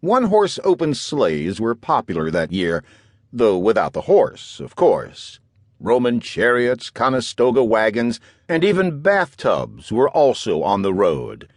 One-horse open sleighs were popular that year, though without the horse, of course. Roman chariots, Conestoga wagons, and even bathtubs were also on the road.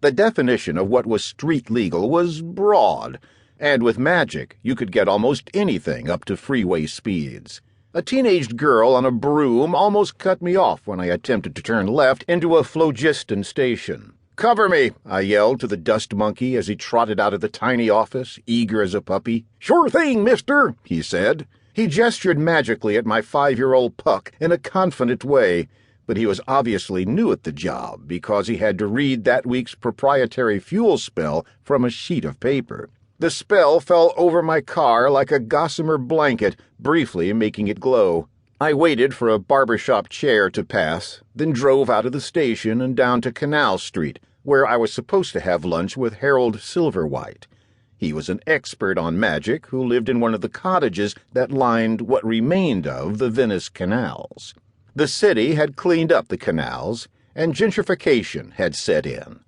The definition of what was street legal was broad, and with magic you could get almost anything up to freeway speeds. A teenage girl on a broom almost cut me off when I attempted to turn left into a phlogiston station. "Cover me," I yelled to the dust monkey as he trotted out of the tiny office, eager as a puppy. "Sure thing, mister," he said. He gestured magically at my 5-year-old Puck in a confident way, but he was obviously new at the job because he had to read that week's proprietary fuel spell from a sheet of paper. The spell fell over my car like a gossamer blanket, briefly making it glow. I waited for a barbershop chair to pass, then drove out of the station and down to Canal Street, where I was supposed to have lunch with Harold Silverwhite. He was an expert on magic who lived in one of the cottages that lined what remained of the Venice canals. The city had cleaned up the canals, and gentrification had set in.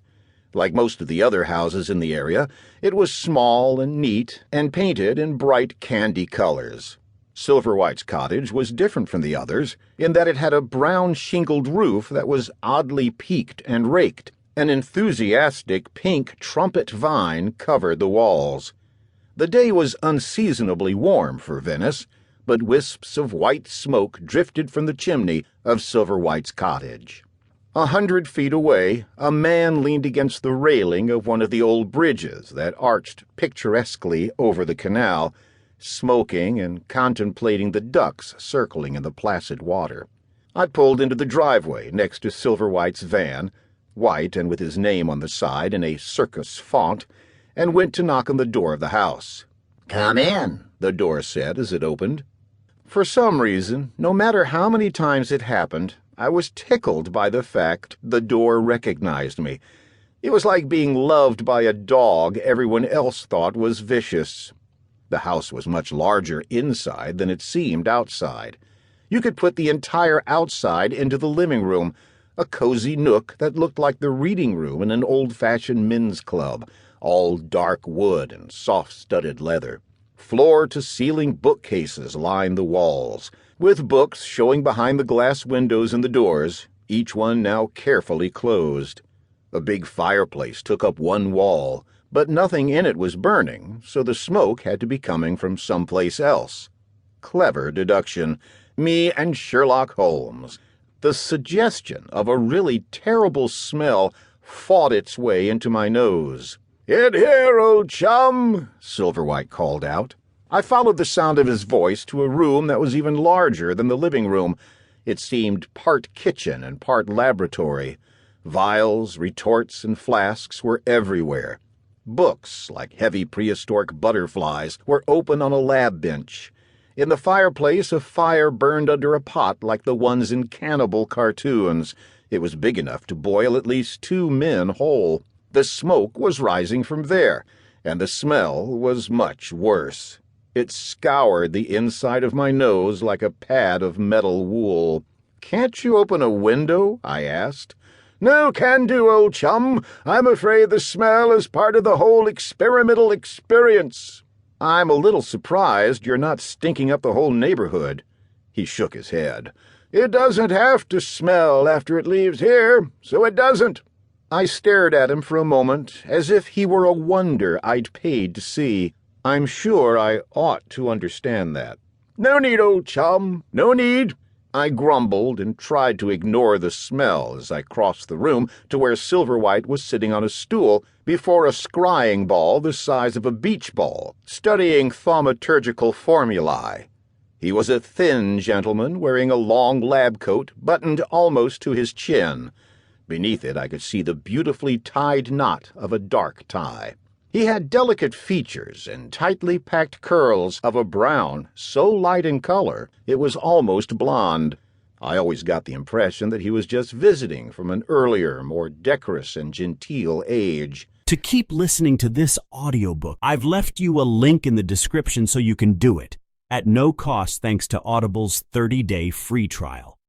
Like most of the other houses in the area, it was small and neat and painted in bright candy colors. Silverwhite's cottage was different from the others in that it had a brown shingled roof that was oddly peaked and raked. An enthusiastic pink trumpet vine covered the walls. The day was unseasonably warm for Venice, but wisps of white smoke drifted from the chimney of Silverwhite's cottage. 100 feet away, a man leaned against the railing of one of the old bridges that arched picturesquely over the canal, smoking and contemplating the ducks circling in the placid water. I pulled into the driveway next to Silverwhite's van, white and with his name on the side in a circus font, and went to knock on the door of the house. "Come in," the door said as it opened. For some reason, no matter how many times it happened, I was tickled by the fact the door recognized me. It was like being loved by a dog everyone else thought was vicious. The house was much larger inside than it seemed outside. You could put the entire outside into the living room, a cozy nook that looked like the reading room in an old-fashioned men's club, all dark wood and soft-studded leather. Floor-to-ceiling bookcases lined the walls, with books showing behind the glass windows and the doors, each one now carefully closed. A big fireplace took up one wall, but nothing in it was burning, so the smoke had to be coming from someplace else. Clever deduction. Me and Sherlock Holmes. The suggestion of a really terrible smell fought its way into my nose. "In here, old chum," Silverwhite called out. I followed the sound of his voice to a room that was even larger than the living room. It seemed part kitchen and part laboratory. Vials, retorts, and flasks were everywhere. Books, like heavy prehistoric butterflies, were open on a lab bench. In the fireplace, a fire burned under a pot like the ones in cannibal cartoons. It was big enough to boil at least 2 men whole. The smoke was rising from there, and the smell was much worse. It scoured the inside of my nose like a pad of metal wool. "Can't you open a window?" I asked. "No can do, old chum. I'm afraid the smell is part of the whole experimental experience." "I'm a little surprised you're not stinking up the whole neighborhood." He shook his head. "It doesn't have to smell after it leaves here, so it doesn't." I stared at him for a moment, as if he were a wonder I'd paid to see. I'm sure I ought to understand that. "No need, old chum, no need." I grumbled and tried to ignore the smell as I crossed the room to where Silverwhite was sitting on a stool before a scrying ball the size of a beach ball, studying thaumaturgical formulae. He was a thin gentleman wearing a long lab coat buttoned almost to his chin. Beneath it I could see the beautifully tied knot of a dark tie. He had delicate features and tightly packed curls of a brown so light in color it was almost blonde. I always got the impression that he was just visiting from an earlier, more decorous and genteel age. To keep listening to this audiobook, I've left you a link in the description so you can do it, at no cost thanks to Audible's 30-day free trial.